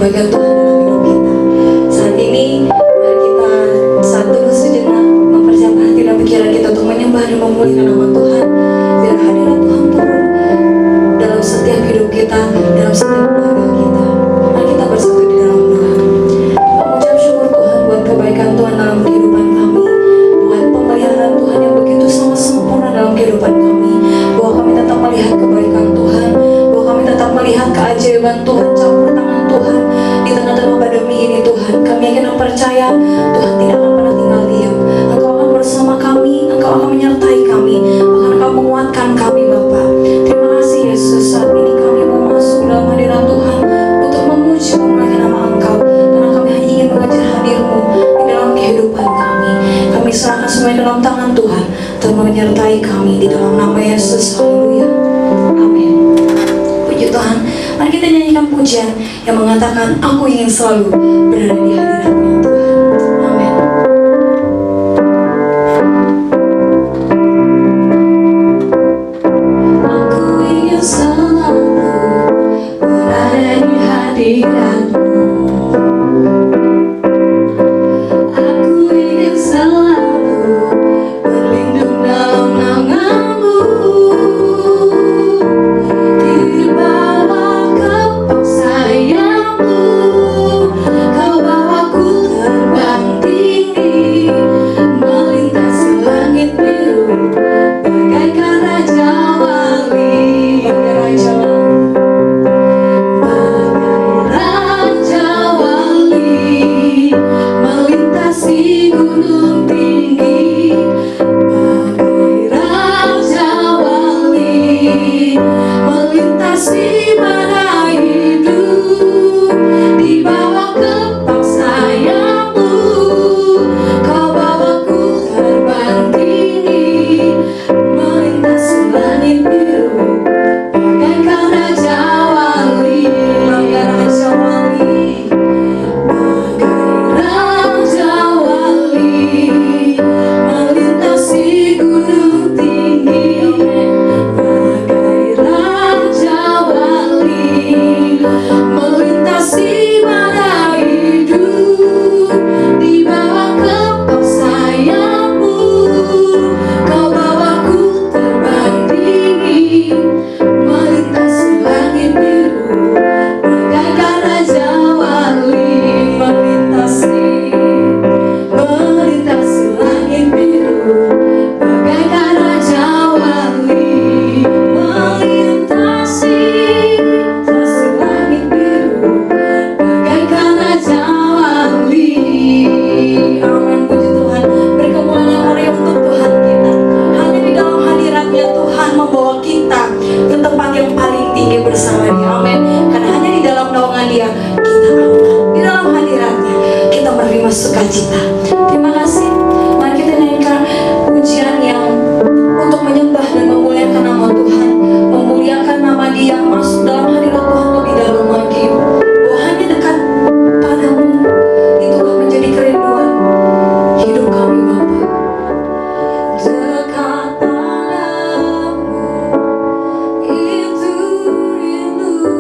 kebaikan Tuhan dalam hidup kita. Saat ini mari kita satu sejenak mempersiapkan hati dan pikiran kita untuk menyembah dan memuliakan nama Tuhan. Biar hadirat Tuhan turun dalam setiap hidup kita, dalam setiap keluarga kita. Mari kita bersatu di dalam doa. Mengucap syukur Tuhan buat kebaikan Tuhan dalam kehidupan kami, buat pemeliharaan Tuhan yang begitu sangat sempurna dalam kehidupan kami, bahwa kami tetap melihat kebaikan Tuhan, bahwa kami tetap melihat keajaiban Tuhan, campur tangan Tuhan di tengah-tengah pandemi ini. Tuhan, kami yakin dan percaya Tuhan tidak akan pernah tinggal diam. Engkau akan bersama kami, Engkau akan menyertai kami, bahkan Engkau menguatkan kami Bapa. Terima kasih Yesus. Saat ini kami mau masuk dalam hadirat Tuhan untuk memuji memuliakan nama Engkau, karena kami hanya ingin mengajar hadir-Mu di dalam kehidupan kami. Kami serahkan semuanya dalam tangan Tuhan, Tuhan menyertai kami di dalam nama Yesus. Haleluya. Amin. Puji Tuhan. Mari kita nyanyikan pujian yang mengatakan, aku ingin selalu berada di hadirat-Nya Tuhan. Amin. Aku ingin selalu berada di hadirat-Mu. Aku ingin selalu berlindung dalam nama-Mu. Di bawah kepak sayap-Mu, Kau bawaku terbang tinggi, melintasi langit biru, bagaikan Raja Wali. Raja Wali, melintasi gunung tinggi, bagai Raja Wali, melintasi badai hidup. Di bawah kepak sayap-Mu, Kau bawaku terbang tinggi, melintasi langit biru, bagaikan Raja Wali. Bagai Raja Wali, bagai Raja Wali, melintasi gunung tinggi, bagai Raja Wali, melintasi badai hidup. Di bawah kepak sayap-Mu, Kau bawaku terbang tinggi, melintasi langit biru, bagaikan Raja Wali. Melintasi langit biru, bagaikan Raja Wali. Melintasi langit biru, bagaikan Raja Wali. Amin. Puji Tuhan. Beri kemuliaan yang meriah untuk Tuhan kita. Hanya di dalam hadirat-Nya Tuhan membawa kita ke tempat yang paling tinggi bersama Dia. Amin. Karena hanya di dalam naungan Dia kita aman. Di dalam hadirat-Nya kita menerima sukacita. Terima kasih. Mari kita nyanyikan pujian yang untuk menyembah dan memuliakan nama Tuhan, memuliakan nama Dia, masuk dalam hadirat Tuhan lebih dalam lagi. Bahwa hanya dekat padamu itulah menjadi kerinduan hidup kami Bapa. Dekat padamu itu rinduku.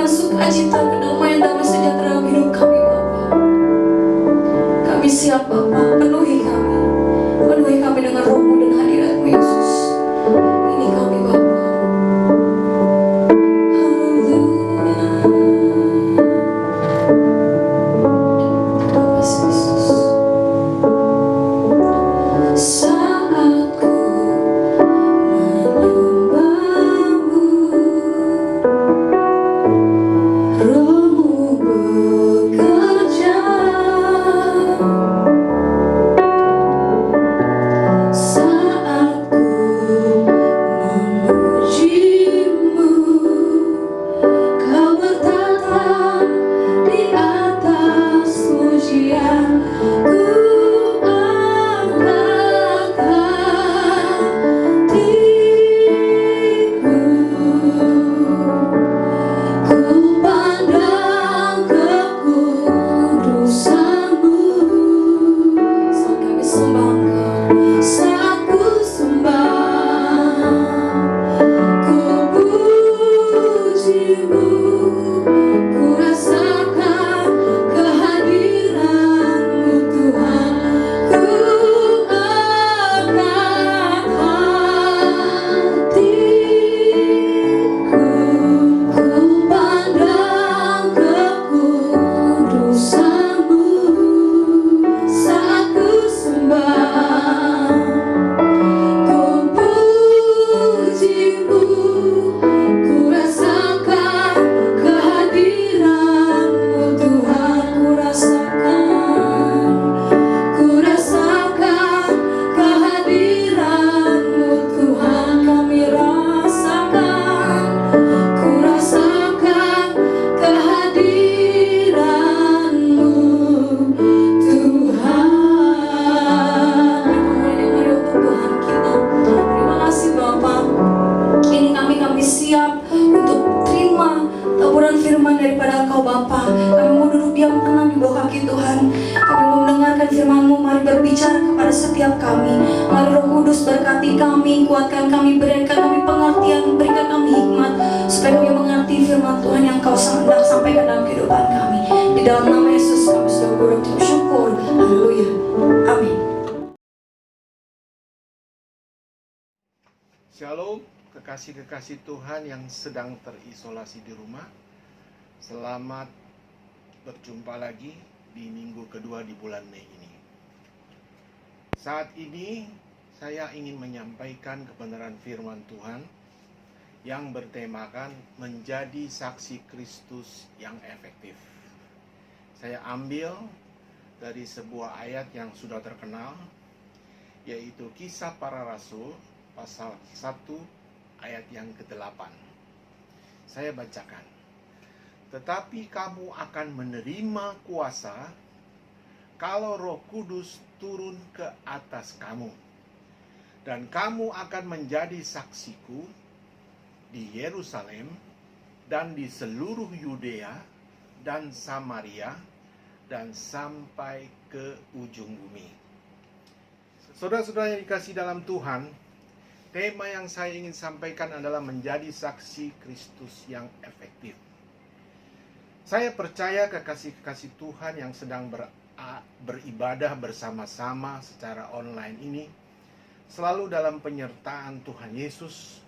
memberikan sukacita, kedamaian, damai sejahtera dalam hidup kami Bapa. Kami siap Bapa, penuhi kami dengan roh-Mu dan hadirat-Mu Yesus. Ini kami Bapa. Shalom, kekasih-kekasih Tuhan yang sedang terisolasi di rumah. Selamat berjumpa lagi di minggu kedua di bulan Mei ini. Saat ini saya ingin menyampaikan kebenaran firman Tuhan yang bertemakan menjadi saksi Kristus yang efektif. Saya ambil dari sebuah ayat yang sudah terkenal, yaitu Kisah Para Rasul pasal 1 ayat yang ke-8. Saya bacakan. Tetapi kamu akan menerima kuasa kalau Roh Kudus turun ke atas kamu, dan kamu akan menjadi saksiku di Yerusalem dan di seluruh Yudea dan Samaria dan sampai ke ujung bumi. Saudara-saudara yang dikasihi dalam Tuhan, tema yang saya ingin sampaikan adalah menjadi saksi Kristus yang efektif. Saya percaya kekasih-kekasih Tuhan yang sedang beribadah bersama-sama secara online ini selalu dalam penyertaan Tuhan Yesus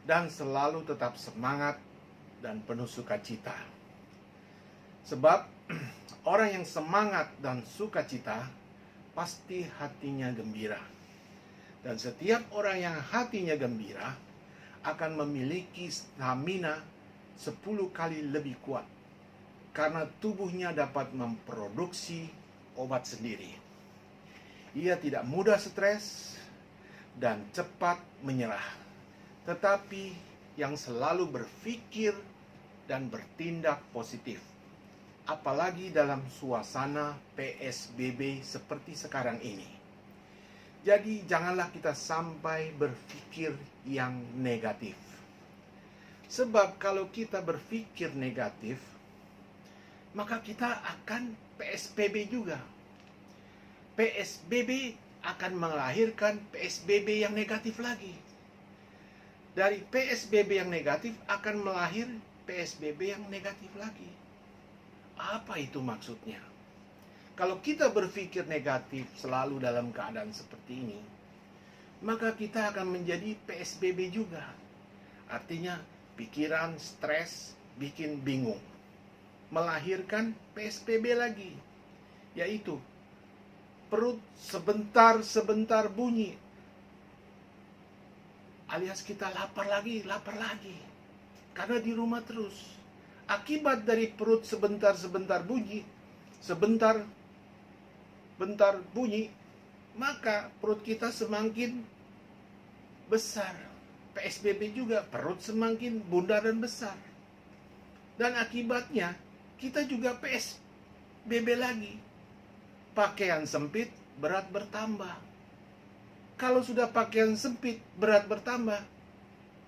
dan selalu tetap semangat dan penuh sukacita. Sebab orang yang semangat dan sukacita pasti hatinya gembira. Dan setiap orang yang hatinya gembira akan memiliki stamina 10 kali lebih kuat, karena tubuhnya dapat memproduksi obat sendiri. Ia tidak mudah stres dan cepat menyerah, tetapi yang selalu berpikir dan bertindak positif, apalagi dalam suasana PSBB seperti sekarang ini. Jadi janganlah kita sampai berpikir yang negatif. Sebab kalau kita berpikir negatif, maka kita akan PSBB juga. PSBB akan melahirkan PSBB yang negatif lagi. Dari PSBB yang negatif akan PSBB yang negatif lagi. Apa itu maksudnya? Kalau kita berpikir negatif selalu dalam keadaan seperti ini, maka kita akan menjadi PSBB juga. Artinya pikiran, stres, bikin bingung. Melahirkan PSBB lagi, yaitu perut sebentar-sebentar bunyi, alias kita lapar lagi, karena di rumah terus. Akibat dari perut sebentar-sebentar bunyi, maka perut kita semakin besar. PSBB juga, perut semakin bundar dan besar. Dan akibatnya, kita juga PSBB lagi. Pakaian sempit, berat bertambah. Kalau sudah pakaian sempit, berat bertambah,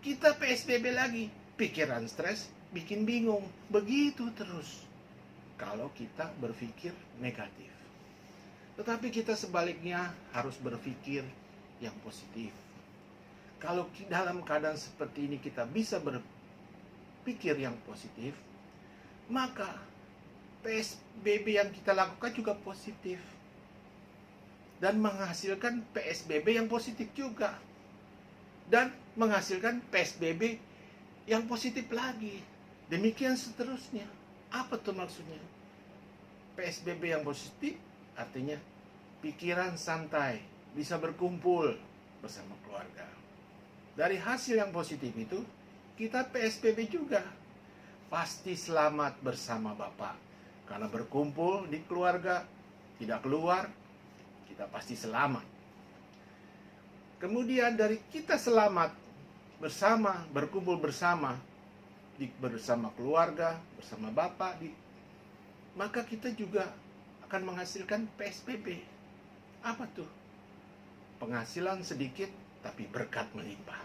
kita PSBB lagi. Pikiran stres, bikin bingung. Begitu terus. Kalau kita berpikir negatif. Tetapi kita sebaliknya harus berpikir yang positif. Kalau dalam keadaan seperti ini kita bisa berpikir yang positif, maka PSBB yang kita lakukan juga positif. Dan menghasilkan PSBB yang positif juga. Dan menghasilkan PSBB yang positif lagi. Demikian seterusnya. Apa tuh maksudnya? PSBB yang positif artinya pikiran santai, bisa berkumpul bersama keluarga. Dari hasil yang positif itu, kita PSBB juga. Pasti selamat bersama Bapak. Karena berkumpul di keluarga, tidak keluar, kita pasti selamat. Kemudian dari kita selamat bersama, berkumpul bersama, bersama keluarga, bersama Bapak, maka kita juga akan menghasilkan PSBB. Apa tuh? Penghasilan sedikit, tapi berkat melimpah.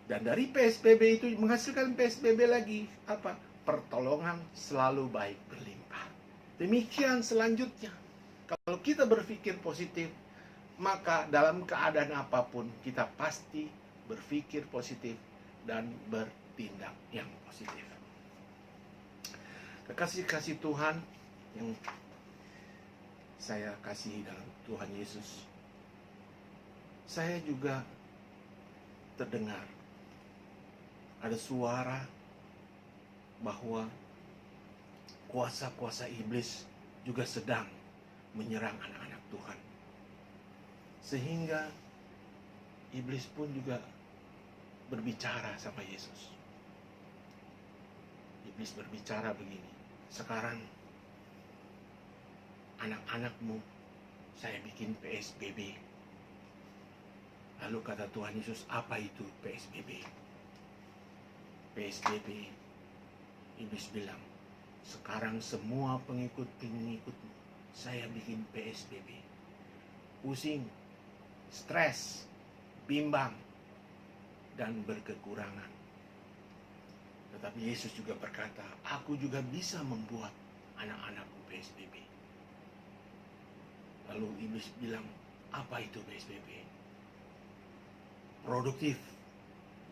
Dan dari PSBB itu menghasilkan PSBB lagi. Apa? Pertolongan selalu baik berlimpah. Demikian selanjutnya. Kalau kita berpikir positif, maka dalam keadaan apapun kita pasti berpikir positif dan bertindak yang positif. Kekasih-kasih Tuhan yang saya kasihi dalam Tuhan Yesus, saya juga terdengar ada suara bahwa kuasa-kuasa iblis juga sedang menyerang anak-anak Tuhan. Sehingga iblis pun juga berbicara sama Yesus. Iblis berbicara begini, sekarang anak-anakmu saya bikin PSBB. Lalu kata Tuhan Yesus, apa itu PSBB? PSBB, iblis bilang, sekarang semua pengikut-pengikutmu saya bikin PSBB. Pusing, stres, bimbang, dan berkekurangan. Tetapi Yesus juga berkata, aku juga bisa membuat anak-anakku PSBB. Lalu iblis bilang, apa itu PSBB? Produktif.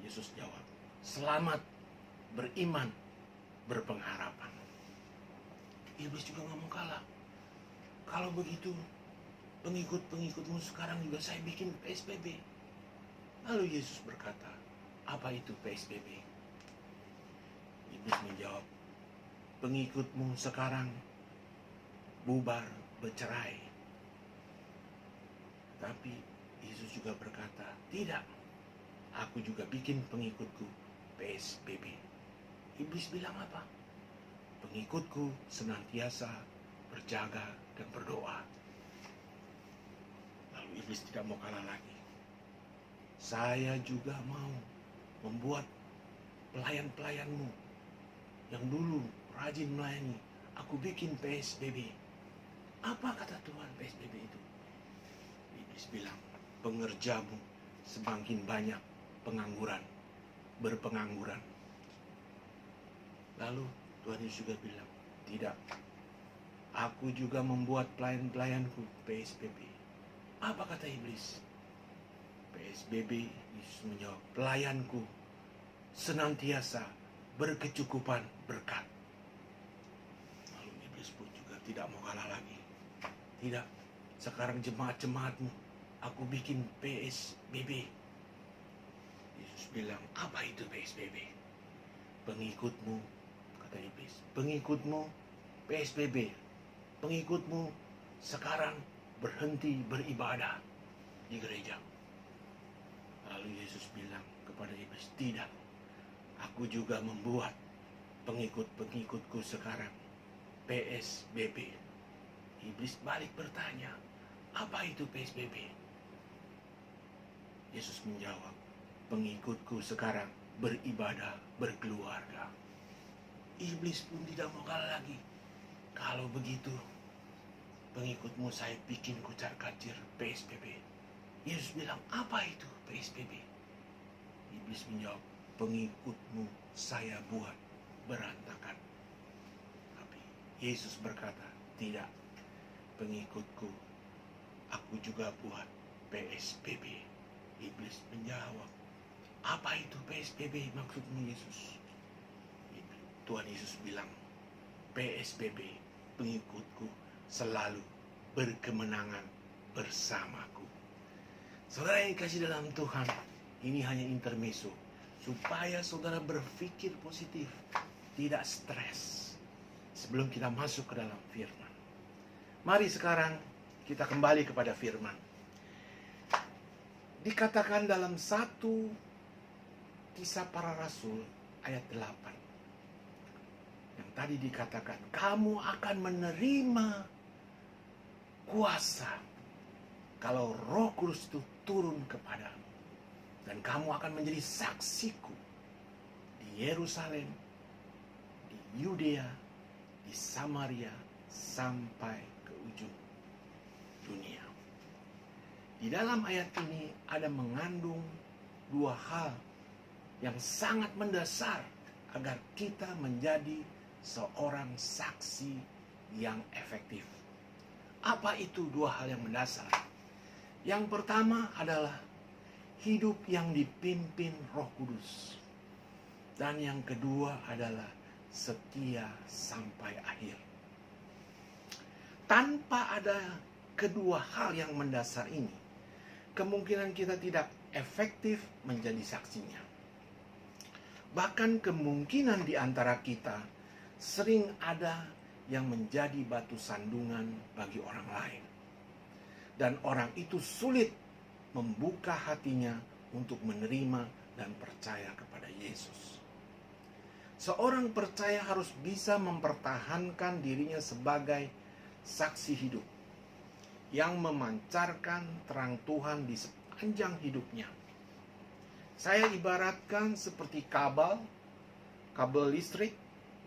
Yesus jawab, selamat, beriman, berpengharapan. Iblis juga nggak mau kalah. Kalau begitu, pengikut-pengikutmu sekarang juga saya bikin PSBB. Lalu Yesus berkata, apa itu PSBB? Iblis menjawab, pengikutmu sekarang bubar, bercerai. Tapi Yesus juga berkata, tidak, aku juga bikin pengikutku PSBB. Iblis bilang apa? Pengikutku senantiasa berjaga dan berdoa. Lalu iblis tidak mau kalah lagi. Saya juga mau membuat pelayan-pelayanmu yang dulu rajin melayani, aku bikin PSBB. Apa kata Tuhan PSBB itu? Iblis bilang, pengerjamu semakin banyak pengangguran, berpengangguran. Lalu Tuhan Yesus juga bilang, tidak, aku juga membuat pelayan-pelayanku PSBB. Apa kata iblis? PSBB, Yesus menjawab, pelayanku senantiasa berkecukupan berkat. Lalu iblis pun juga tidak mau kalah lagi. Tidak, sekarang jemaat-jemaatmu aku bikin PSBB. Yesus bilang, apa itu PSBB? Pengikutmu, kata iblis, pengikutmu PSBB, pengikutmu sekarang berhenti beribadah di gereja. Lalu Yesus bilang kepada iblis, tidak, aku juga membuat pengikut-pengikutku sekarang PSBB. Iblis balik bertanya, apa itu PSBB? Yesus menjawab, pengikutku sekarang beribadah berkeluarga. Iblis pun tidak mau kalah lagi. Kalau begitu, pengikutmu saya bikin kucar-kacir PSBB. Yesus bilang, apa itu PSBB? Iblis menjawab, pengikutmu saya buat berantakan. Tapi Yesus berkata, tidak, pengikutku aku juga buat PSBB. Iblis menjawab, apa itu PSBB maksudmu Yesus? Tuhan Yesus bilang, PSBB, pengikutku selalu berkemenangan bersamaku. Saudara yang kasih dalam Tuhan, ini hanya intermezzo, supaya saudara berpikir positif, tidak stres, sebelum kita masuk ke dalam firman. Mari sekarang kita kembali kepada firman. Dikatakan dalam 1 Kisah Para Rasul ayat 8. Yang tadi dikatakan, kamu akan menerima kuasa kalau Roh Kudus itu turun kepadamu. Dan kamu akan menjadi saksiku di Yerusalem, di Yudea, di Samaria, sampai ke ujung dunia. Di dalam ayat ini ada mengandung 2 hal yang sangat mendasar agar kita menjadi seorang saksi yang efektif. Apa itu 2 hal yang mendasar? Yang pertama adalah hidup yang dipimpin Roh Kudus. Dan yang kedua adalah setia sampai akhir. Tanpa ada kedua hal yang mendasar ini, kemungkinan kita tidak efektif menjadi saksinya. Bahkan kemungkinan di antara kita sering ada yang menjadi batu sandungan bagi orang lain. Dan orang itu sulit membuka hatinya untuk menerima dan percaya kepada Yesus. Seorang percaya harus bisa mempertahankan dirinya sebagai saksi hidup yang memancarkan terang Tuhan di sepanjang hidupnya. Saya ibaratkan seperti kabel listrik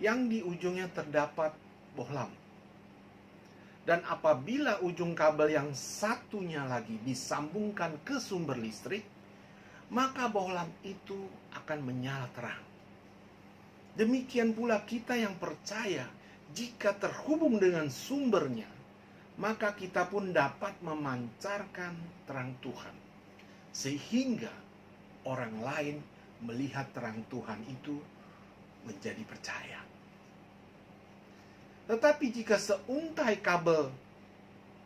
yang di ujungnya terdapat bohlam. Dan apabila ujung kabel yang satunya lagi disambungkan ke sumber listrik, maka bohlam itu akan menyala terang. Demikian pula kita yang percaya, jika terhubung dengan sumbernya, maka kita pun dapat memancarkan terang Tuhan. Sehingga orang lain melihat terang Tuhan itu menjadi percaya. Tetapi jika seuntai kabel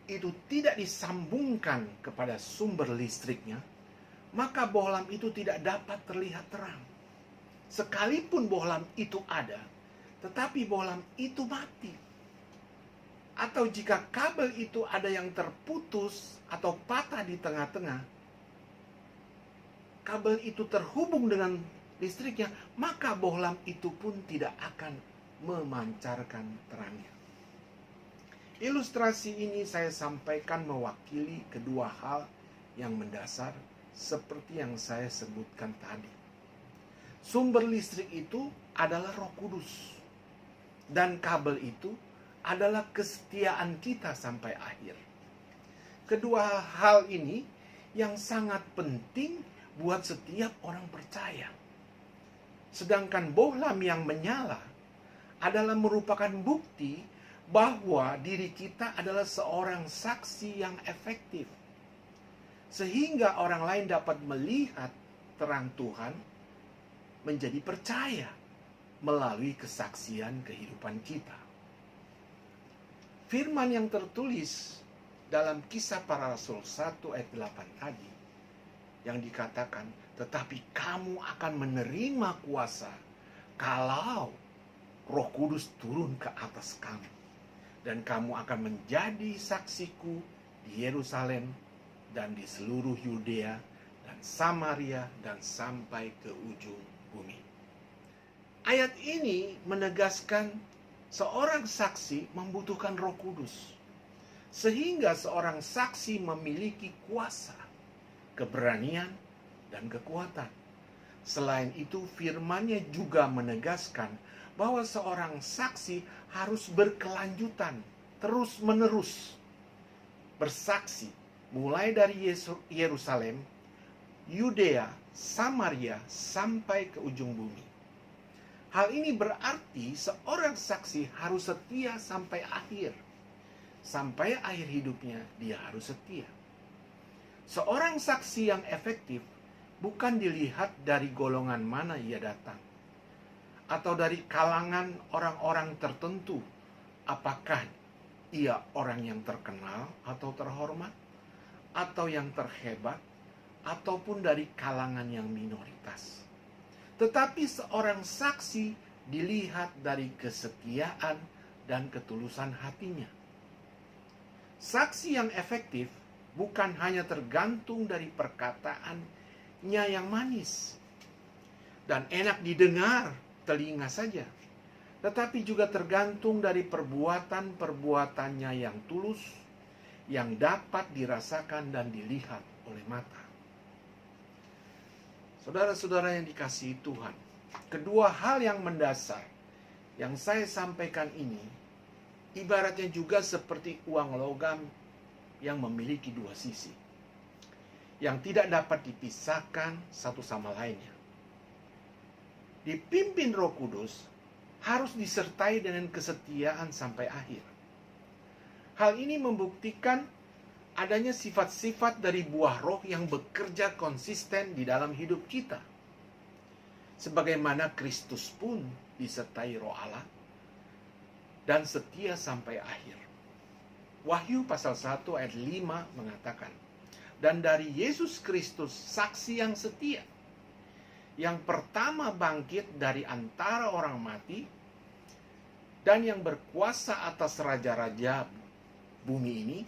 itu tidak disambungkan kepada sumber listriknya, maka bohlam itu tidak dapat terlihat terang. Sekalipun bohlam itu ada, tetapi bohlam itu mati. Atau jika kabel itu ada yang terputus atau patah di tengah-tengah, kabel itu terhubung dengan listriknya, maka bohlam itu pun tidak akan memancarkan terangnya. Ilustrasi ini saya sampaikan mewakili kedua hal yang mendasar seperti yang saya sebutkan tadi. Sumber listrik itu adalah Roh Kudus, dan kabel itu adalah kesetiaan kita sampai akhir. Kedua hal ini yang sangat penting buat setiap orang percaya. Sedangkan bohlam yang menyala adalah merupakan bukti bahwa diri kita adalah seorang saksi yang efektif. Sehingga orang lain dapat melihat terang Tuhan, menjadi percaya melalui kesaksian kehidupan kita. Firman yang tertulis dalam Kisah Para Rasul 1 ayat 8 tadi, yang dikatakan, tetapi kamu akan menerima kuasa kalau Roh Kudus turun ke atas kamu. Dan kamu akan menjadi saksiku di Yerusalem dan di seluruh Yudea dan Samaria dan sampai ke ujung bumi. Ayat ini menegaskan seorang saksi membutuhkan Roh Kudus. Sehingga seorang saksi memiliki kuasa, keberanian, dan kekuatan. Selain itu, firman-Nya juga menegaskan bahwa seorang saksi harus berkelanjutan, terus-menerus bersaksi, mulai dari Yerusalem, Yudea, Samaria, sampai ke ujung bumi. Hal ini berarti seorang saksi harus setia sampai akhir. Sampai akhir hidupnya, dia harus setia. Seorang saksi yang efektif bukan dilihat dari golongan mana ia datang, atau dari kalangan orang-orang tertentu, apakah ia orang yang terkenal atau terhormat, atau yang terhebat, ataupun dari kalangan yang minoritas. Tetapi seorang saksi dilihat dari kesetiaan dan ketulusan hatinya. Saksi yang efektif bukan hanya tergantung dari perkataannya yang manis dan enak didengar telinga saja, tetapi juga tergantung dari perbuatan-perbuatannya yang tulus, yang dapat dirasakan dan dilihat oleh mata. Saudara-saudara yang dikasihi Tuhan, kedua hal yang mendasar yang saya sampaikan ini ibaratnya juga seperti uang logam yang memiliki dua sisi, yang tidak dapat dipisahkan satu sama lainnya. Dipimpin Roh Kudus harus disertai dengan kesetiaan sampai akhir. Hal ini membuktikan adanya sifat-sifat dari buah roh yang bekerja konsisten di dalam hidup kita. Sebagaimana Kristus pun disertai Roh Allah dan setia sampai akhir. Wahyu pasal 1 ayat 5 mengatakan, dan dari Yesus Kristus saksi yang setia, yang pertama bangkit dari antara orang mati, dan yang berkuasa atas raja-raja bumi ini,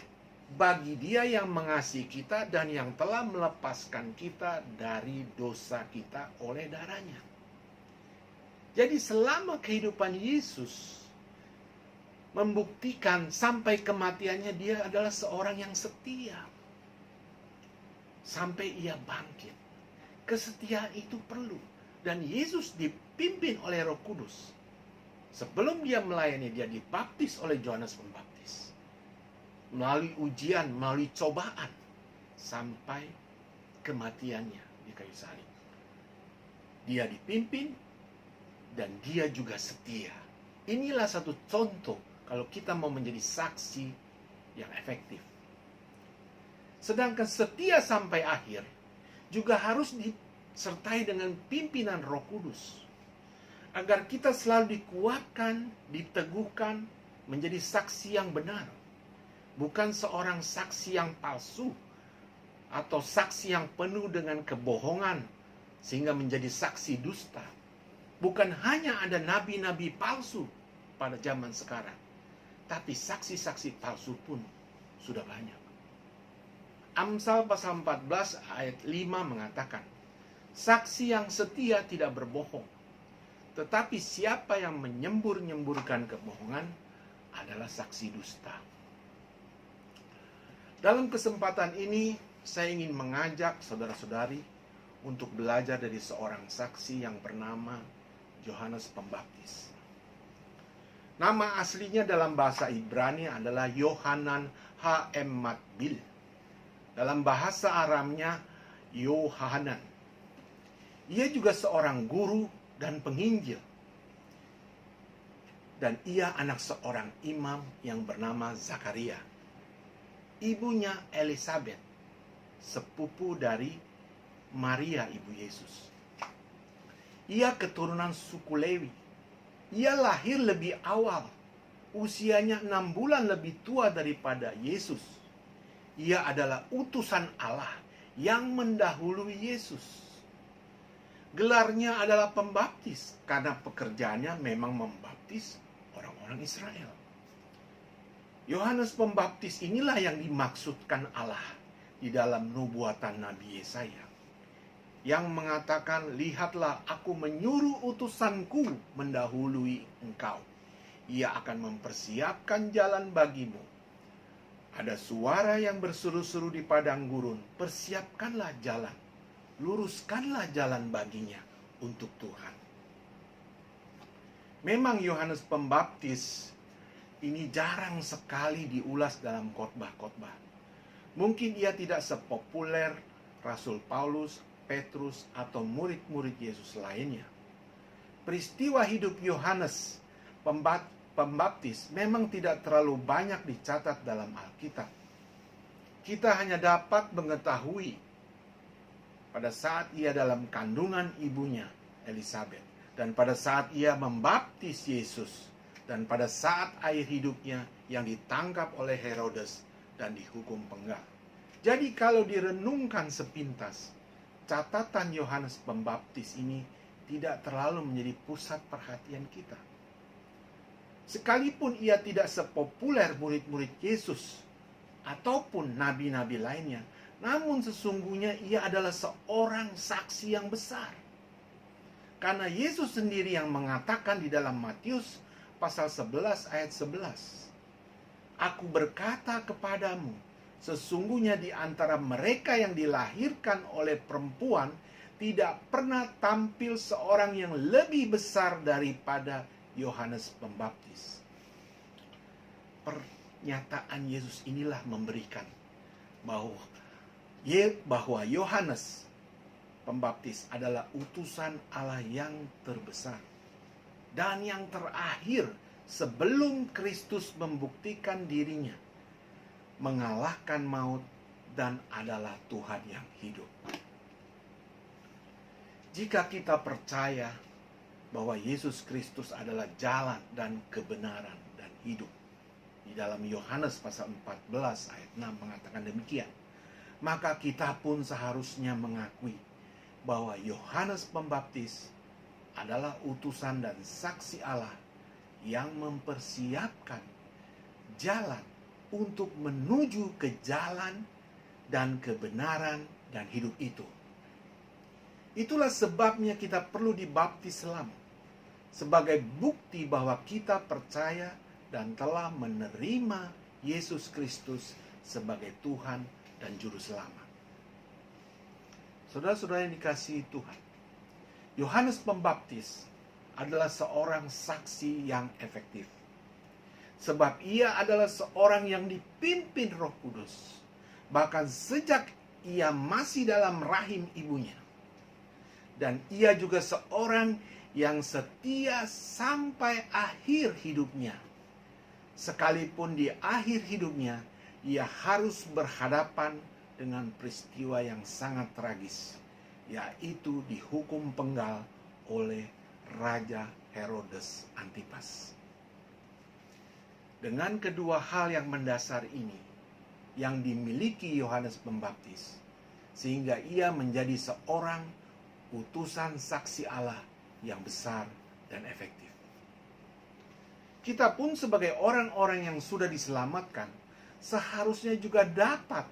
bagi Dia yang mengasihi kita dan yang telah melepaskan kita dari dosa kita oleh darahnya. Jadi selama kehidupan Yesus membuktikan sampai kematiannya, Dia adalah seorang yang setia sampai Ia bangkit. Kesetiaan itu perlu, dan Yesus dipimpin oleh Roh Kudus. Sebelum Dia melayani, Dia dibaptis oleh Yohanes Pembaptis, melalui ujian, melalui cobaan, sampai kematiannya di kayu salib. Dia dipimpin dan Dia juga setia. Inilah satu contoh kalau kita mau menjadi saksi yang efektif. Sedangkan setia sampai akhir juga harus disertai dengan pimpinan Roh Kudus, agar kita selalu dikuatkan, diteguhkan menjadi saksi yang benar, bukan seorang saksi yang palsu atau saksi yang penuh dengan kebohongan sehingga menjadi saksi dusta. Bukan hanya ada nabi-nabi palsu pada zaman sekarang, tapi saksi-saksi palsu pun sudah banyak. Amsal pasal 14 ayat 5 mengatakan, saksi yang setia tidak berbohong, tetapi siapa yang menyembur-nyemburkan kebohongan adalah saksi dusta. Dalam kesempatan ini, saya ingin mengajak saudara-saudari untuk belajar dari seorang saksi yang bernama Yohanes Pembaptis. Nama aslinya dalam bahasa Ibrani adalah Yohanan H.M. Matbil. Dalam bahasa Aramnya, Yohanan. Ia juga seorang guru dan penginjil. Dan ia anak seorang imam yang bernama Zakaria. Ibunya Elizabeth, sepupu dari Maria ibu Yesus. Ia keturunan suku Lewi Ia lahir lebih awal. Usianya 6 bulan lebih tua daripada Yesus. Ia adalah utusan Allah yang mendahului Yesus. Gelarnya adalah pembaptis karena pekerjaannya memang membaptis orang-orang Israel. Yohanes Pembaptis inilah yang dimaksudkan Allah di dalam nubuatan Nabi Yesaya, yang mengatakan, "Lihatlah, aku menyuruh utusanku mendahului engkau. Ia akan mempersiapkan jalan bagimu. Ada suara yang berseru-seru di padang gurun, persiapkanlah jalan, luruskanlah jalan baginya untuk Tuhan." Memang Yohanes Pembaptis ini jarang sekali diulas dalam khotbah-khotbah. Mungkin ia tidak sepopuler Rasul Paulus, Petrus, atau murid-murid Yesus lainnya. Peristiwa hidup Yohanes Pembaptis memang tidak terlalu banyak dicatat dalam Alkitab. Kita hanya dapat mengetahui pada saat ia dalam kandungan ibunya Elizabeth, dan pada saat ia membaptis Yesus, dan pada saat akhir hidupnya yang ditangkap oleh Herodes dan dihukum penggal. Jadi kalau direnungkan sepintas, catatan Yohanes Pembaptis ini tidak terlalu menjadi pusat perhatian kita. Sekalipun ia tidak sepopuler murid-murid Yesus ataupun nabi-nabi lainnya, namun sesungguhnya ia adalah seorang saksi yang besar. Karena Yesus sendiri yang mengatakan di dalam Matius pasal 11 ayat 11, "Aku berkata kepadamu, sesungguhnya di antara mereka yang dilahirkan oleh perempuan tidak pernah tampil seorang yang lebih besar daripada Yohanes Pembaptis." Pernyataan Yesus inilah memberikan bahwa Yohanes Pembaptis adalah utusan Allah yang terbesar dan yang terakhir sebelum Kristus membuktikan dirinya mengalahkan maut dan adalah Tuhan yang hidup. Jika kita percaya bahwa Yesus Kristus adalah jalan dan kebenaran dan hidup, di dalam Yohanes pasal 14 ayat 6 mengatakan demikian, maka kita pun seharusnya mengakui bahwa Yohanes Pembaptis adalah utusan dan saksi Allah yang mempersiapkan jalan untuk menuju ke jalan dan kebenaran dan hidup itu. Itulah sebabnya kita perlu dibaptis selam, sebagai bukti bahwa kita percaya dan telah menerima Yesus Kristus sebagai Tuhan dan Juru Selamat. Saudara-saudara yang dikasihi Tuhan, Yohanes Pembaptis adalah seorang saksi yang efektif. Sebab ia adalah seorang yang dipimpin Roh Kudus, bahkan sejak ia masih dalam rahim ibunya. Dan ia juga seorang yang setia sampai akhir hidupnya. Sekalipun di akhir hidupnya, ia harus berhadapan dengan peristiwa yang sangat tragis, yaitu dihukum penggal oleh Raja Herodes Antipas. Dengan kedua hal yang mendasar ini yang dimiliki Yohanes Pembaptis, sehingga ia menjadi seorang utusan saksi Allah yang besar dan efektif. Kita pun sebagai orang-orang yang sudah diselamatkan, seharusnya juga dapat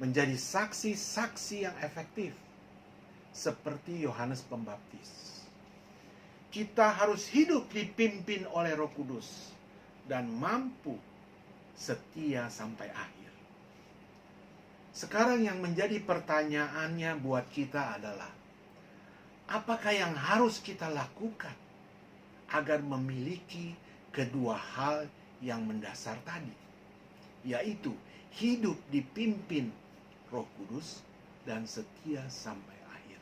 menjadi saksi-saksi yang efektif seperti Yohanes Pembaptis. Kita harus hidup dipimpin oleh Roh Kudus dan mampu setia sampai akhir. Sekarang yang menjadi pertanyaannya buat kita adalah, apakah yang harus kita lakukan agar memiliki kedua hal yang mendasar tadi, yaitu hidup dipimpin Roh Kudus dan setia sampai akhir.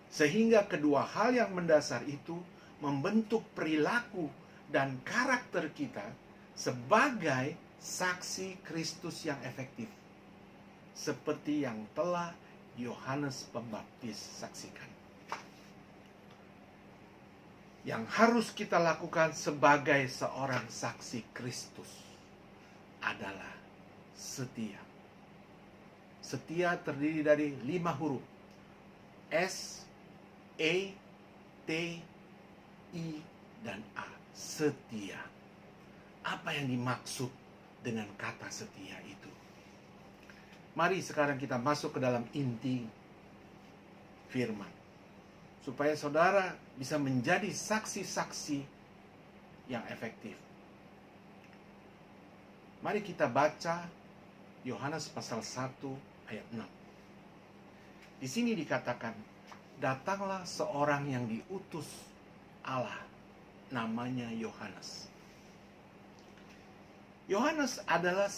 Sehingga kedua hal yang mendasar itu membentuk perilaku dan karakter kita sebagai saksi Kristus yang efektif, seperti yang telah Yohanes Pembaptis saksikan. yang harus kita lakukan sebagai seorang saksi Kristus adalah setia. Setia terdiri dari 5 huruf. S, E, T, I, dan A. Setia. Apa yang dimaksud dengan kata setia itu? Mari sekarang kita masuk ke dalam inti firman, supaya saudara bisa menjadi saksi-saksi yang efektif. Mari kita baca Yohanes pasal 1 ayat 6. Di sini dikatakan, datanglah seorang yang diutus Allah, namanya Yohanes. Yohanes adalah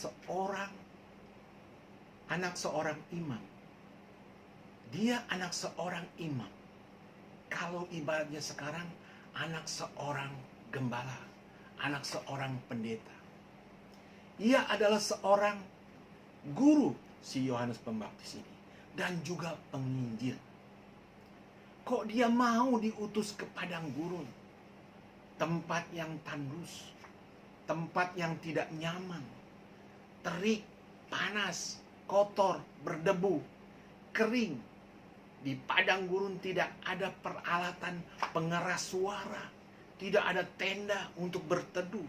anak seorang imam. Dia anak seorang imam. Kalau ibaratnya sekarang, anak seorang gembala, anak seorang pendeta. Ia adalah seorang guru, si Yohanes Pembaptis ini, dan juga penginjil. Kok dia mau diutus ke padang gurun, tempat yang tandus, tempat yang tidak nyaman, terik, panas, kotor, berdebu, kering. Di padang gurun tidak ada peralatan pengeras suara, tidak ada tenda untuk berteduh.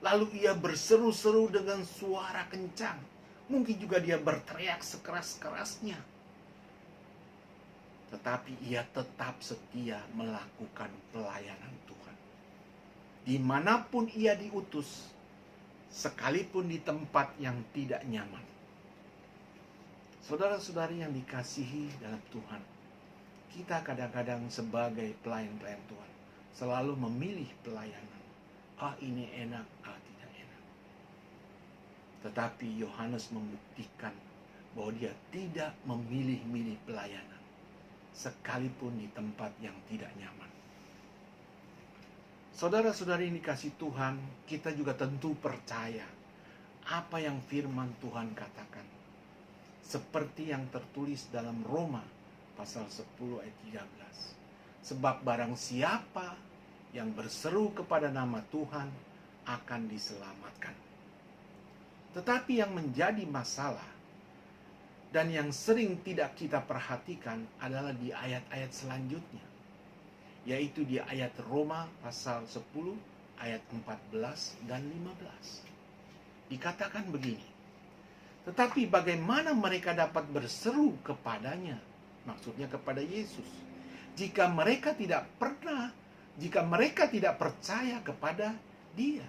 Lalu ia berseru-seru dengan suara kencang. Mungkin juga dia berteriak sekeras-kerasnya. Tetapi ia tetap setia melakukan pelayanan Tuhan. Dimanapun ia diutus, sekalipun di tempat yang tidak nyaman. Saudara-saudari yang dikasihi dalam Tuhan, kita kadang-kadang sebagai pelayan-pelayan Tuhan selalu memilih pelayanan. Ini enak, tidak enak. Tetapi Yohanes membuktikan bahwa dia tidak memilih-milih pelayanan, sekalipun di tempat yang tidak nyaman. Saudara-saudari yang dikasihi Tuhan, kita juga tentu percaya apa yang firman Tuhan katakan. Seperti yang tertulis dalam Roma pasal 10 ayat 13. Sebab barang siapa yang berseru kepada nama Tuhan akan diselamatkan. Tetapi yang menjadi masalah dan yang sering tidak kita perhatikan adalah di ayat-ayat selanjutnya. Yaitu di ayat Roma pasal 10 ayat 14 dan 15. Dikatakan begini. Tetapi bagaimana mereka dapat berseru kepadanya? Maksudnya kepada Yesus. Jika mereka tidak percaya kepada dia.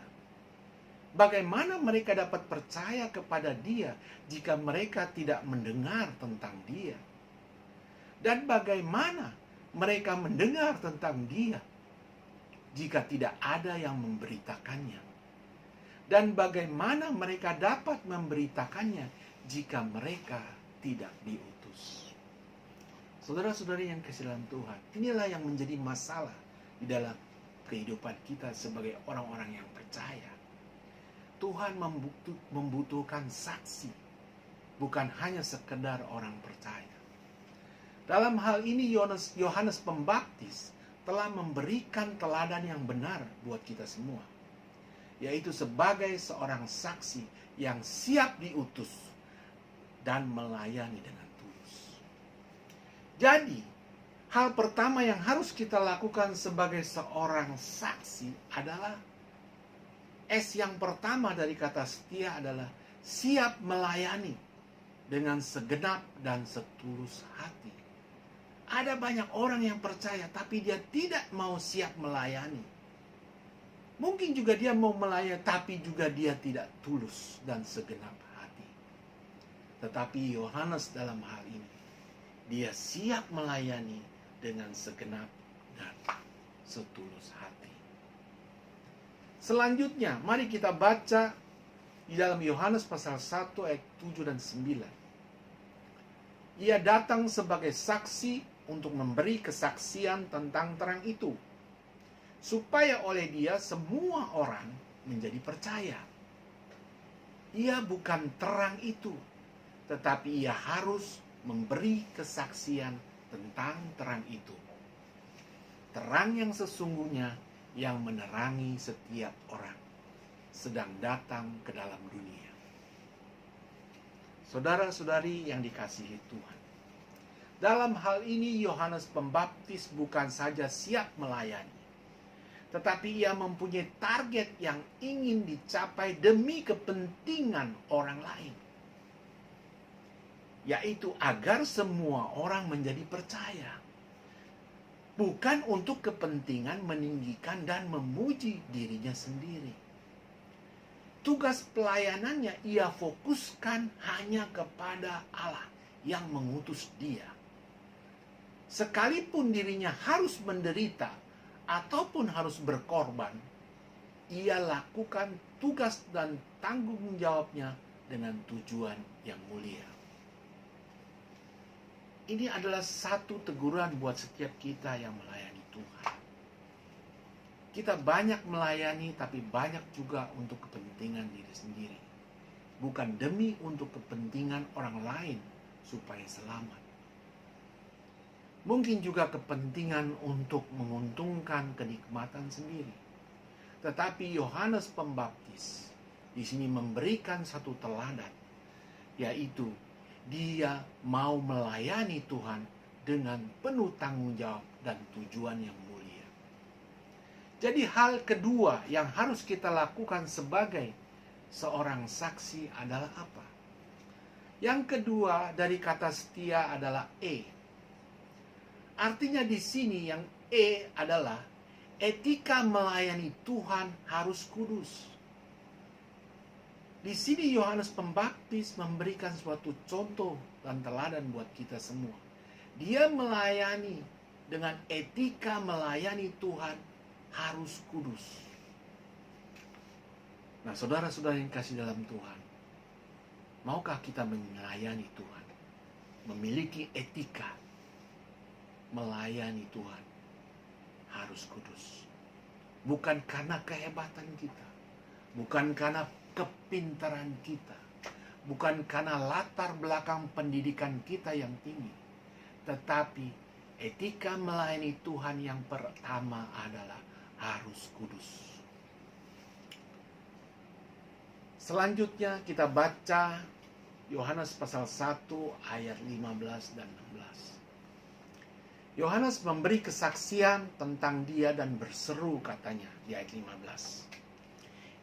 Bagaimana mereka dapat percaya kepada dia jika mereka tidak mendengar tentang dia? Dan bagaimana mereka mendengar tentang dia jika tidak ada yang memberitakannya? Dan bagaimana mereka dapat memberitakannya jika mereka tidak diutus? Saudara-saudari yang kasih dalam Tuhan, inilah yang menjadi masalah di dalam kehidupan kita sebagai orang-orang yang percaya. Tuhan membutuhkan saksi, bukan hanya sekedar orang percaya. Dalam hal ini Yohanes Pembaptis telah memberikan teladan yang benar buat kita semua. Yaitu sebagai seorang saksi yang siap diutus dan melayani dengan tulus. Jadi, hal pertama yang harus kita lakukan sebagai seorang saksi adalah S yang pertama dari kata setia adalah siap melayani dengan segenap dan setulus hati. Ada banyak orang yang percaya tapi dia tidak mau siap melayani. Mungkin juga dia mau melayani, tapi juga dia tidak tulus dan segenap hati. Tetapi Yohanes dalam hal ini, dia siap melayani dengan segenap dan setulus hati. Selanjutnya, mari kita baca di dalam Yohanes pasal 1 ayat 7 dan 9. Ia datang sebagai saksi untuk memberi kesaksian tentang terang itu, supaya oleh dia semua orang menjadi percaya. Ia bukan terang itu, tetapi ia harus memberi kesaksian tentang terang itu. terang yang sesungguhnya yang menerangi setiap orang sedang datang ke dalam dunia. Saudara-saudari yang dikasihi Tuhan, dalam hal ini Yohanes Pembaptis bukan saja siap melayani, tetapi ia mempunyai target yang ingin dicapai demi kepentingan orang lain, yaitu agar semua orang menjadi percaya, bukan untuk kepentingan meninggikan dan memuji dirinya sendiri. Tugas pelayanannya ia fokuskan hanya kepada Allah yang mengutus dia. Sekalipun dirinya harus menderita ataupun harus berkorban, ia lakukan tugas dan tanggung jawabnya dengan tujuan yang mulia. Ini adalah satu teguran buat setiap kita yang melayani Tuhan. Kita banyak melayani, tapi banyak juga untuk kepentingan diri sendiri. Bukan demi untuk kepentingan orang lain supaya selamat. Mungkin juga kepentingan untuk menguntungkan kenikmatan sendiri. Tetapi Yohanes Pembaptis di sini memberikan satu teladan, yaitu dia mau melayani Tuhan dengan penuh tanggung jawab dan tujuan yang mulia. Jadi hal kedua yang harus kita lakukan sebagai seorang saksi adalah apa? Yang kedua dari kata setia adalah E. Artinya di sini yang E adalah etika melayani Tuhan harus kudus. Di sini Yohanes Pembaptis memberikan suatu contoh dan teladan buat kita semua. Dia melayani dengan etika melayani Tuhan harus kudus. Nah, saudara-saudara yang kasih dalam Tuhan, maukah kita melayani Tuhan? Memiliki etika melayani Tuhan harus kudus. Bukan karena kehebatan kita, bukan karena kepintaran kita, bukan karena latar belakang pendidikan kita yang tinggi, tetapi etika melayani Tuhan yang pertama adalah harus kudus. Selanjutnya kita baca Yohanes pasal 1 ayat 15 dan 16. Yohanes memberi kesaksian tentang dia dan berseru, katanya di ayat 15.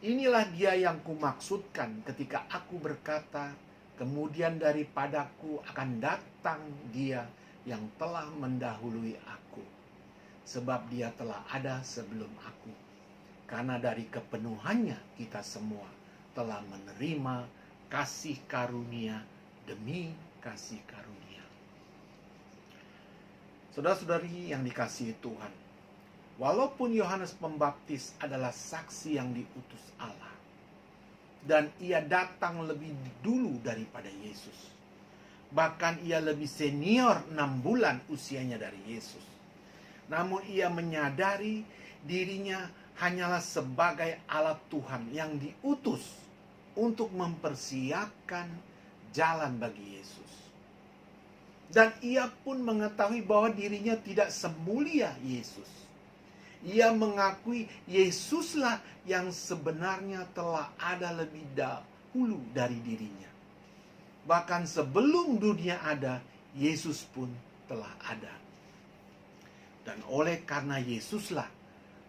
Inilah dia yang kumaksudkan ketika aku berkata, kemudian daripadaku akan datang dia yang telah mendahului aku, sebab dia telah ada sebelum aku. Karena dari kepenuhannya kita semua telah menerima kasih karunia demi kasih karunia. Saudara-saudari yang dikasihi Tuhan, walaupun Yohanes Pembaptis adalah saksi yang diutus Allah, dan ia datang lebih dulu daripada Yesus, bahkan ia lebih senior 6 bulan usianya dari Yesus, namun ia menyadari dirinya hanyalah sebagai alat Tuhan yang diutus untuk mempersiapkan jalan bagi Yesus. Dan ia pun mengetahui bahwa dirinya tidak semulia Yesus. Ia mengakui Yesuslah yang sebenarnya telah ada lebih dahulu dari dirinya. Bahkan sebelum dunia ada, Yesus pun telah ada. Dan oleh karena Yesuslah,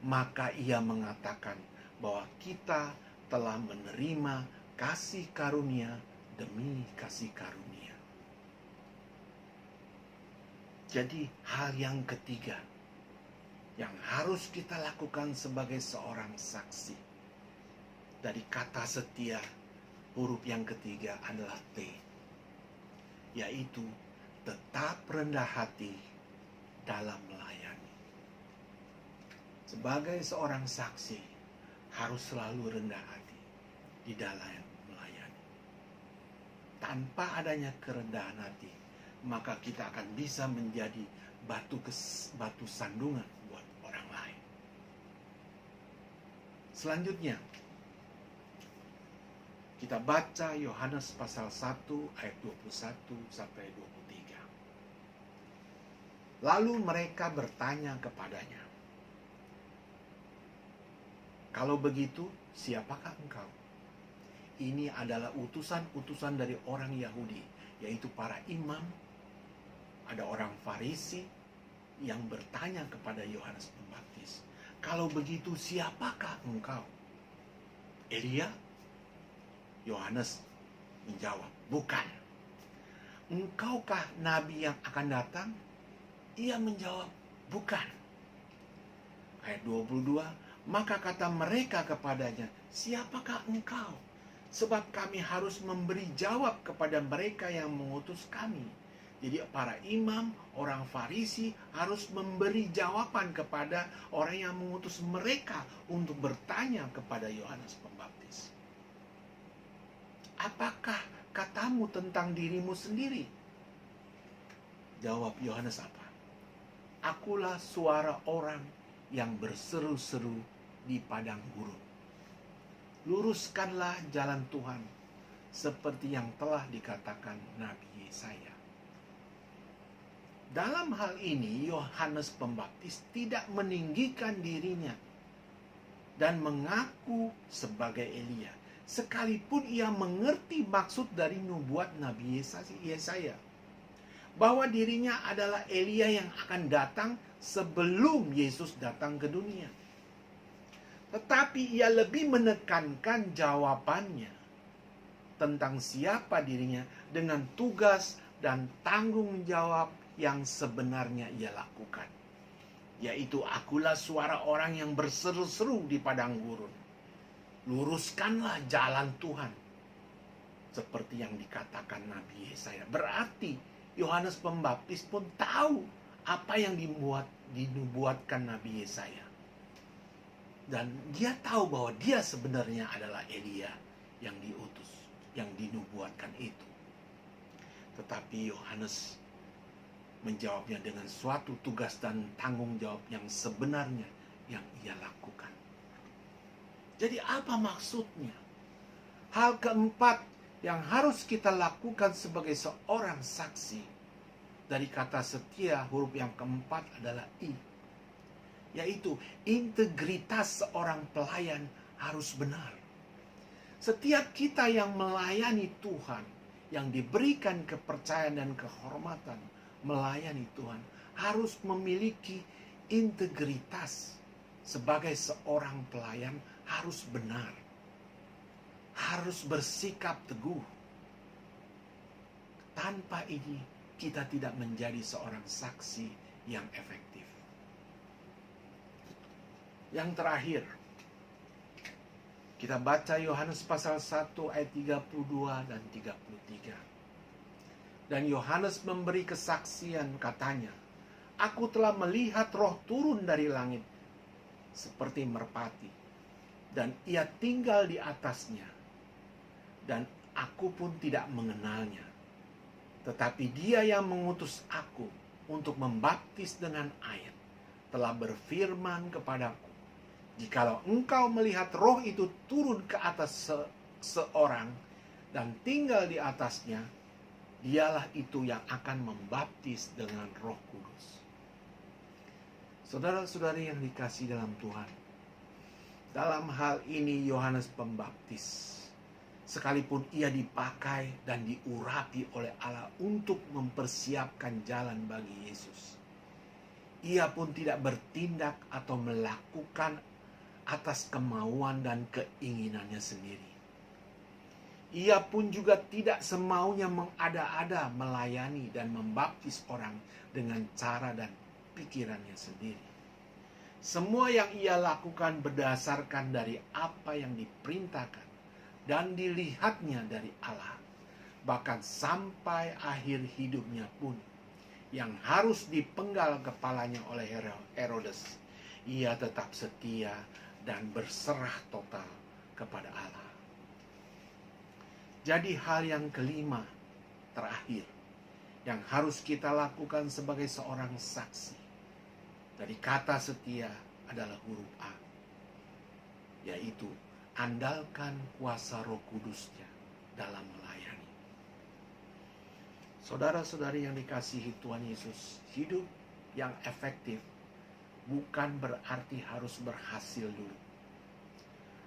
maka ia mengatakan bahwa kita telah menerima kasih karunia demi kasih karunia. Jadi hal yang ketiga yang harus kita lakukan sebagai seorang saksi, dari kata setia, huruf yang ketiga adalah T, yaitu tetap rendah hati dalam melayani. Sebagai seorang saksi harus selalu rendah hati di dalam melayani. Tanpa adanya kerendahan hati, maka kita akan bisa menjadi batu sandungan buat orang lain. Selanjutnya, kita baca Yohanes pasal 1 ayat 21 sampai 23. Lalu mereka bertanya kepadanya, Kalau begitu, siapakah engkau? Ini adalah utusan-utusan dari orang Yahudi, yaitu para imam. Ada orang Farisi yang bertanya kepada Yohanes Pembaptis, kalau begitu siapakah engkau? Elia? Yohanes menjawab, bukan. Engkaukah nabi yang akan datang? Ia menjawab, bukan. Ayat 22, maka kata mereka kepadanya, siapakah engkau? Sebab kami harus memberi jawab kepada mereka yang mengutus kami. Jadi para imam, orang Farisi harus memberi jawaban kepada orang yang mengutus mereka untuk bertanya kepada Yohanes Pembaptis. Apakah katamu tentang dirimu sendiri? Jawab Yohanes apa? Akulah suara orang yang berseru-seru di padang gurun. Luruskanlah jalan Tuhan seperti yang telah dikatakan Nabi Yesaya. Dalam hal ini Yohanes Pembaptis tidak meninggikan dirinya dan mengaku sebagai Elia, sekalipun ia mengerti maksud dari nubuat Nabi Yesaya, bahwa dirinya adalah Elia yang akan datang sebelum Yesus datang ke dunia. Tetapi ia lebih menekankan jawabannya tentang siapa dirinya dengan tugas dan tanggung jawab yang sebenarnya ia lakukan, yaitu akulah suara orang yang berseru-seru di padang gurun. Luruskanlah jalan Tuhan seperti yang dikatakan Nabi Yesaya. Berarti Yohanes Pembaptis pun tahu apa yang dinubuatkan Nabi Yesaya. Dan dia tahu bahwa dia sebenarnya adalah Elia yang diutus, yang dinubuatkan itu. Tetapi Yohanes menjawabnya dengan suatu tugas dan tanggung jawab yang sebenarnya yang ia lakukan. Jadi apa maksudnya? Hal keempat yang harus kita lakukan sebagai seorang saksi dari kata setia, huruf yang keempat adalah I, yaitu integritas seorang pelayan harus benar. Setiap kita yang melayani Tuhan, yang diberikan kepercayaan dan kehormatan melayani Tuhan, harus memiliki integritas. Sebagai seorang pelayan harus benar, harus bersikap teguh. Tanpa ini kita tidak menjadi seorang saksi yang efektif. Yang terakhir, kita baca Yohanes pasal 1 ayat 32 dan 33. Dan Yohanes memberi kesaksian, katanya, aku telah melihat roh turun dari langit seperti merpati, dan ia tinggal di atasnya. Dan aku pun tidak mengenalnya. Tetapi dia yang mengutus aku untuk membaptis dengan air telah berfirman kepadaku, jikalau engkau melihat roh itu turun ke atas seorang dan tinggal di atasnya, dialah itu yang akan membaptis dengan Roh Kudus. Saudara-saudari yang dikasihi dalam Tuhan, dalam hal ini Yohanes Pembaptis, sekalipun ia dipakai dan diurapi oleh Allah untuk mempersiapkan jalan bagi Yesus, ia pun tidak bertindak atau melakukan atas kemauan dan keinginannya sendiri. Ia pun juga tidak semaunya mengada-ada melayani dan membaptis orang dengan cara dan pikirannya sendiri. Semua yang ia lakukan berdasarkan dari apa yang diperintahkan dan dilihatnya dari Allah. Bahkan sampai akhir hidupnya pun, yang harus dipenggal kepalanya oleh Herodes, ia tetap setia dan berserah total kepada Allah. Jadi hal yang kelima, terakhir, yang harus kita lakukan sebagai seorang saksi dari kata setia adalah huruf A, yaitu andalkan kuasa Roh Kudusnya dalam melayani. Saudara-saudari yang dikasihi Tuhan Yesus, hidup yang efektif bukan berarti harus berhasil dulu.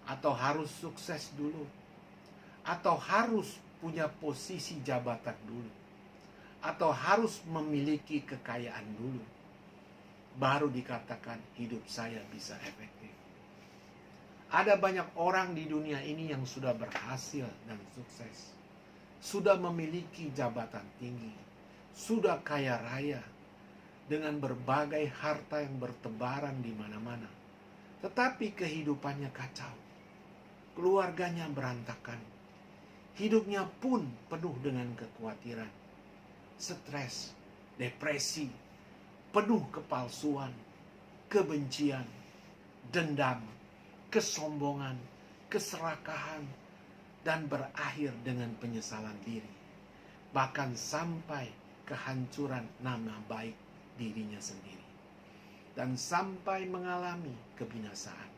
atau harus sukses dulu, atau harus punya posisi jabatan dulu, atau harus memiliki kekayaan dulu, baru dikatakan hidup saya bisa efektif. Ada banyak orang di dunia ini yang sudah berhasil dan sukses, sudah memiliki jabatan tinggi, sudah kaya raya, dengan berbagai harta yang bertebaran di mana-mana. Tetapi kehidupannya kacau, keluarganya berantakan, hidupnya pun penuh dengan kekhawatiran, stres, depresi, penuh kepalsuan, kebencian, dendam, kesombongan, keserakahan, dan berakhir dengan penyesalan diri, bahkan sampai kehancuran nama baik dirinya sendiri, dan sampai mengalami kebinasaan.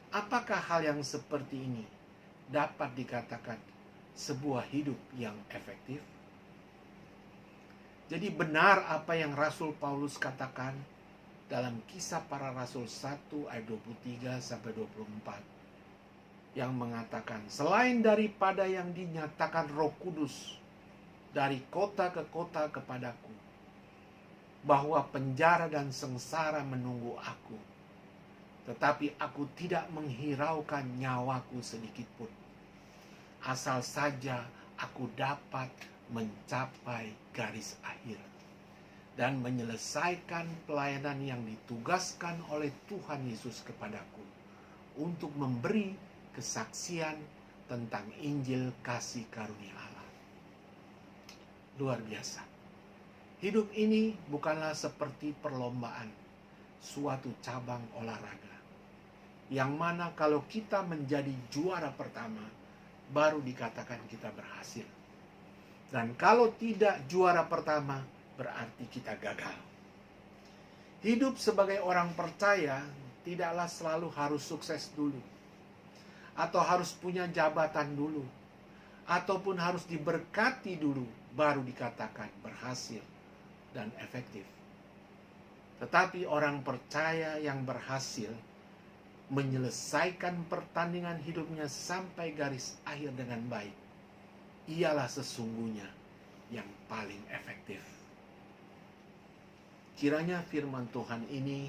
Apakah hal yang seperti ini dapat dikatakan sebuah hidup yang efektif? Jadi benar apa yang Rasul Paulus katakan dalam Kisah Para Rasul 1 ayat 23-24, yang mengatakan, selain daripada yang dinyatakan Roh Kudus dari kota ke kota kepadaku, bahwa penjara dan sengsara menunggu aku, tetapi aku tidak menghiraukan nyawaku sedikit pun, asal saja aku dapat mencapai garis akhir dan menyelesaikan pelayanan yang ditugaskan oleh Tuhan Yesus kepadaku untuk memberi kesaksian tentang Injil kasih karunia Allah. Luar biasa. Hidup ini bukanlah seperti perlombaan, suatu cabang olahraga, yang mana kalau kita menjadi juara pertama, baru dikatakan kita berhasil. Dan kalau tidak juara pertama, berarti kita gagal. Hidup sebagai orang percaya tidaklah selalu harus sukses dulu, atau harus punya jabatan dulu, ataupun harus diberkati dulu, baru dikatakan berhasil dan efektif. Tetapi orang percaya yang berhasil menyelesaikan pertandingan hidupnya sampai garis akhir dengan baik, ialah sesungguhnya yang paling efektif. Kiranya firman Tuhan ini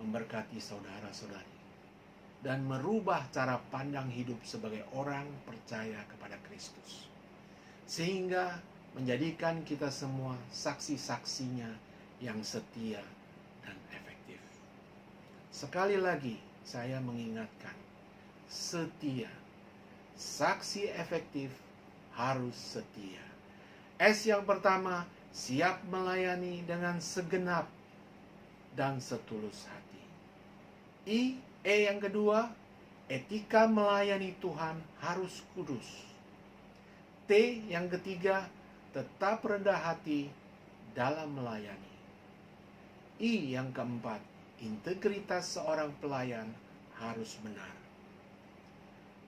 memberkati saudara-saudari dan merubah cara pandang hidup sebagai orang percaya kepada Kristus, sehingga menjadikan kita semua saksi-saksinya yang setia dan efektif. Sekali lagi saya mengingatkan, setia. Saksi efektif harus setia. S yang pertama, siap melayani dengan segenap dan setulus hati. E yang kedua, etika melayani Tuhan harus kudus. T yang ketiga, tetap rendah hati dalam melayani. I yang keempat, integritas seorang pelayan harus benar.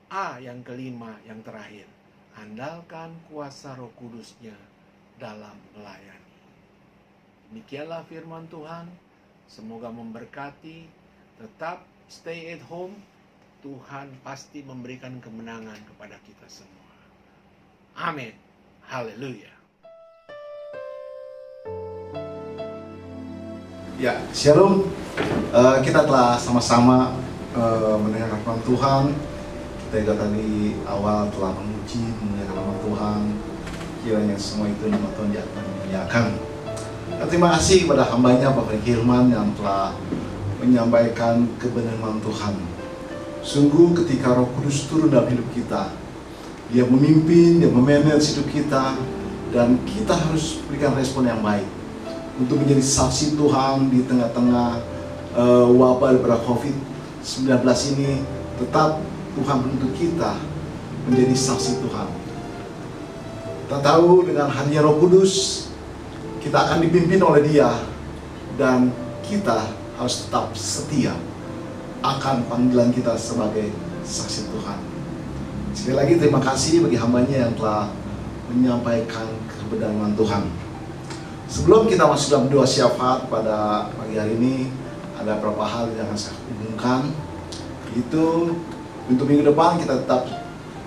A yang kelima, yang terakhir, andalkan kuasa Roh Kudusnya dalam melayani. Demikianlah firman Tuhan. Semoga memberkati. Tetap stay at home. Tuhan pasti memberikan kemenangan kepada kita semua. Amin. Haleluya. Ya, shalom. Kita telah sama-sama mendengar firman Tuhan. Kita juga tadi awal telah memuji, memuliakan nama Tuhan. Kiranya semua itu nama Tuhan dimuliakan. Terima kasih kepada hambanya Pak Franky Hilman yang telah menyampaikan kebenaran Tuhan. Sungguh ketika Roh Kudus turun dalam hidup kita, Dia memimpin, Dia memanage hidup kita, dan kita harus berikan respon yang baik untuk menjadi saksi Tuhan di tengah-tengah wabah daripada COVID-19 ini. Tetap Tuhan menuntut kita menjadi saksi Tuhan. Kita tahu dengan hadirnya Roh Kudus, kita akan dipimpin oleh Dia, dan kita harus tetap setia akan panggilan kita sebagai saksi Tuhan. Sekali lagi terima kasih bagi hambanya yang telah menyampaikan kebenaran Tuhan. Sebelum kita masuk dalam doa syafaat pada pagi hari ini, ada beberapa hal yang akan saya hubungkan. Itu untuk minggu depan kita tetap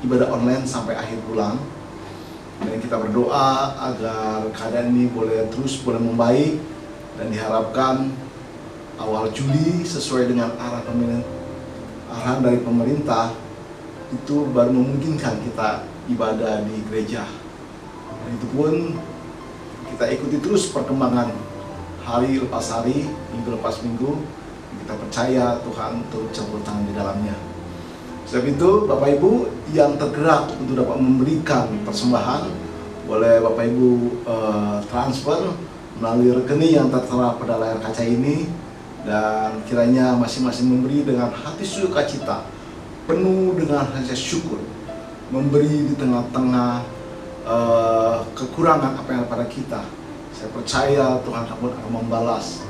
ibadah online sampai akhir bulan. Dan kita berdoa agar keadaan ini boleh membaik, dan diharapkan awal Juli sesuai dengan arahan dari pemerintah itu baru memungkinkan kita ibadah di gereja. Dan itu pun kita ikuti terus perkembangan hari lepas hari, minggu lepas minggu. Kita percaya Tuhan untuk campur tangan di dalamnya. Sebab itu Bapak Ibu yang tergerak untuk dapat memberikan persembahan, boleh Bapak Ibu transfer melalui rekening yang tertera pada layar kaca ini. Dan kiranya masing-masing memberi dengan hati sukacita, penuh dengan rasa syukur, memberi di tengah-tengah kekurangan apa yang ada pada kita. Saya percaya Tuhan akan membalas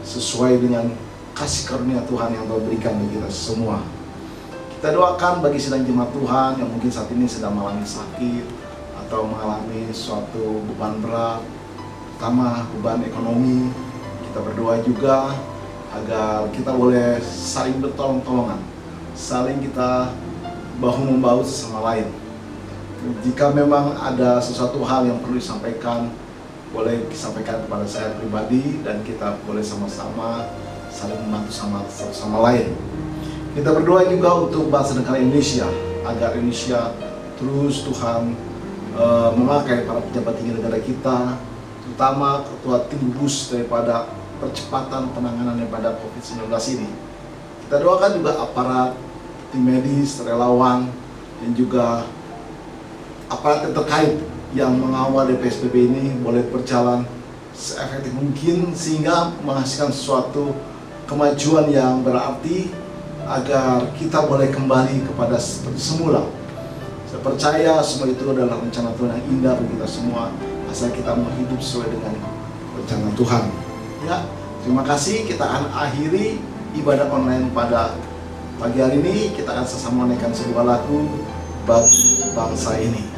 sesuai dengan kasih karunia Tuhan yang Tuhan berikan bagi kita semua. Kita doakan bagi sedang jemaat Tuhan yang mungkin saat ini sedang mengalami sakit atau mengalami suatu beban berat, terutama beban ekonomi. Kita berdoa juga agar kita boleh saling bertolong-tolongan, saling kita bahu-membahu sesama lain. Jika memang ada sesuatu hal yang perlu disampaikan, boleh disampaikan kepada saya pribadi, dan kita boleh sama-sama saling membantu sama lain. Kita berdoa juga untuk bangsa negara Indonesia, agar Indonesia terus Tuhan memakai para pejabat tinggi negara kita, terutama ketua tim gugus daripada percepatan penanganan daripada COVID-19 ini. Kita doakan juga aparat, tim medis, relawan, dan juga aparat yang terkait yang mengawal dari PSBB ini boleh berjalan seefektif mungkin, sehingga menghasilkan suatu kemajuan yang berarti agar kita boleh kembali kepada seperti semula. Saya percaya semua itu adalah rencana Tuhan yang indah bagi kita semua, asal kita mau hidup sesuai dengan rencana Tuhan. Ya, terima kasih. Kita akan akhiri ibadah online pada pagi hari ini. Kita akan sama-sama menaikkan sebuah lagu bagi bangsa ini.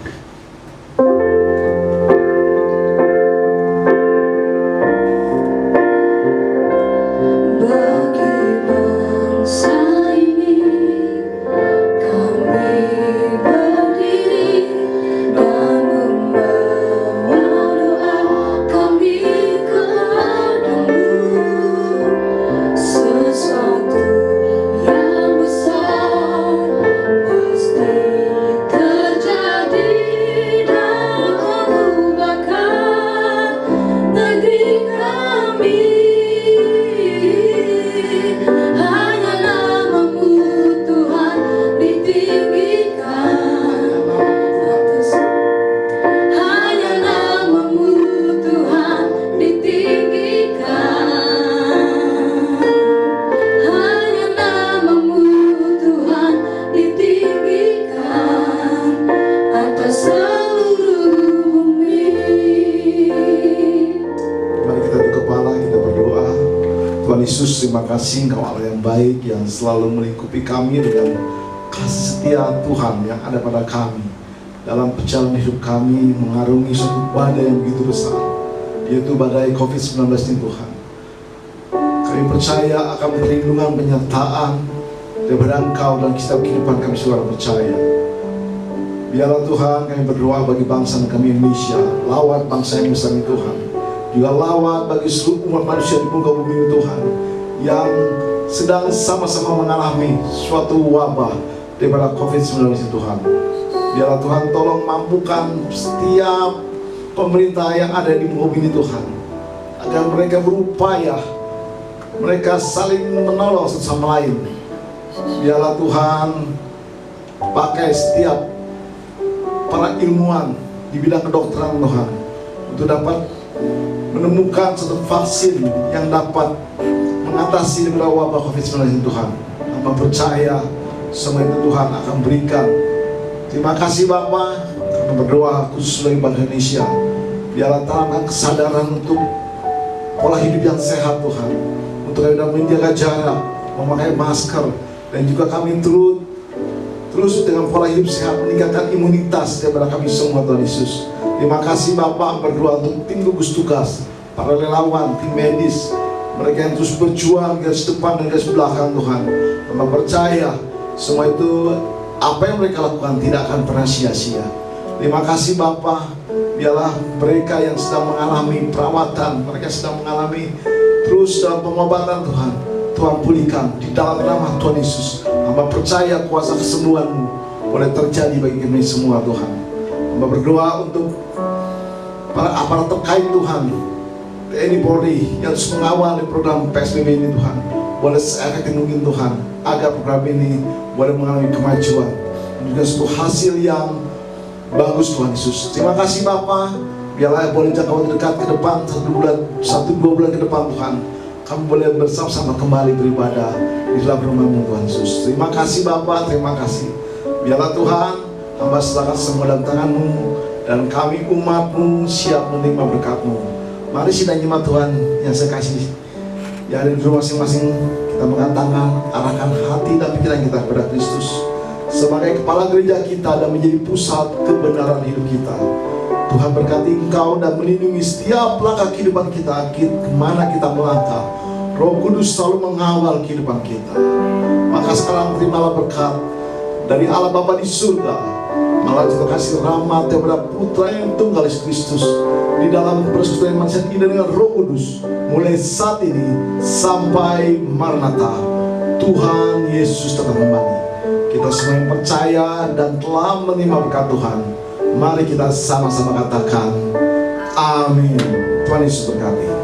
Yesus, terima kasih Engkau Allah yang baik, yang selalu melingkupi kami dengan kasih setia Tuhan yang ada pada kami. Dalam perjalanan hidup kami mengarungi suatu badai yang begitu besar, yaitu badai COVID-19 ini Tuhan. Kami percaya akan perlindungan penyertaan daripada Engkau dalam kisah kehidupan kami saudara percaya. Biarlah Tuhan kami berdoa bagi bangsa kami Indonesia, lawat bangsa yang besar ini Tuhan. Juga lawat bagi seluruh umat manusia di muka bumi ini Tuhan, yang sedang sama-sama mengalami suatu wabah daripada COVID-19 ini Tuhan. Biarlah Tuhan tolong mampukan setiap pemerintah yang ada di muka bumi ini Tuhan, agar mereka berupaya, mereka saling menolong satu sama lain. Biarlah Tuhan pakai setiap para ilmuwan di bidang kedokteran Tuhan untuk dapat menemukan satu vaksin yang dapat mengatasi wabah COVID-19 Tuhan. Hamba percaya semua itu Tuhan akan berikan. Terima kasih Bapa. Kami berdoa khusus bagi bangsa Indonesia. Biarlah tanamkan kesadaran untuk pola hidup yang sehat Tuhan, untuk kami dapat menjaga jarak, memakai masker, dan juga kami terus dengan pola hidup sehat meningkatkan imunitas daripada kami semua Tuhan Yesus. Terima kasih Bapak, berdoa untuk tim gugus tugas, para relawan, tim medis, mereka yang terus berjuang garis depan dan garis belakang Tuhan. Hamba percaya semua itu apa yang mereka lakukan tidak akan pernah sia-sia. Terima kasih Bapa, biarlah mereka yang sedang mengalami perawatan, mereka sedang mengalami terus dalam pengobatan Tuhan, Tuhan pulihkan di dalam nama Tuhan Yesus. Hamba percaya kuasa kesembuhan-Mu boleh terjadi bagi kami semua Tuhan. Hamba berdoa untuk para aparat terkait Tuhan, TNI Polri yang terus mengawal program PSBB ini Tuhan, boleh seefektif mungkin Tuhan, agar program ini boleh mengalami kemajuan dan juga sebuah hasil yang bagus Tuhan Yesus. Terima kasih Bapa, biarlah boleh jangka waktu dekat ke depan, 1-2 bulan ke depan Tuhan, kami boleh bersama-sama kembali beribadah di dalam rumah-Mu Tuhan Yesus. Terima kasih Bapa, terima kasih. Biarlah Tuhan, hamba serahkan semua dalam tangan-Mu, dan kami umat-Mu siap menerima berkat-Mu. Mari sidang jemaat Tuhan yang saya kasih, yang ada di rumah masing-masing, kita mengangkat tangan, arahkan hati dan pikiran kita kepada Kristus sebagai kepala gereja kita dan menjadi pusat kebenaran hidup kita. Tuhan berkati Engkau dan melindungi setiap langkah kehidupan kita, kemana kita melangkah. Roh Kudus selalu mengawal kehidupan kita. Maka sekarang terimalah berkat dari Allah Bapa di surga, malah kita kasih rahmat kepada Putra yang tunggal Yesus Kristus di dalam persekutuan manusia ini dengan Roh Kudus, mulai saat ini sampai Maranatha. Tuhan Yesus datang kembali. Kita semua yang percaya dan telah menerima berkat Tuhan, mari kita sama-sama katakan amin. Tuhan Yesus berkati.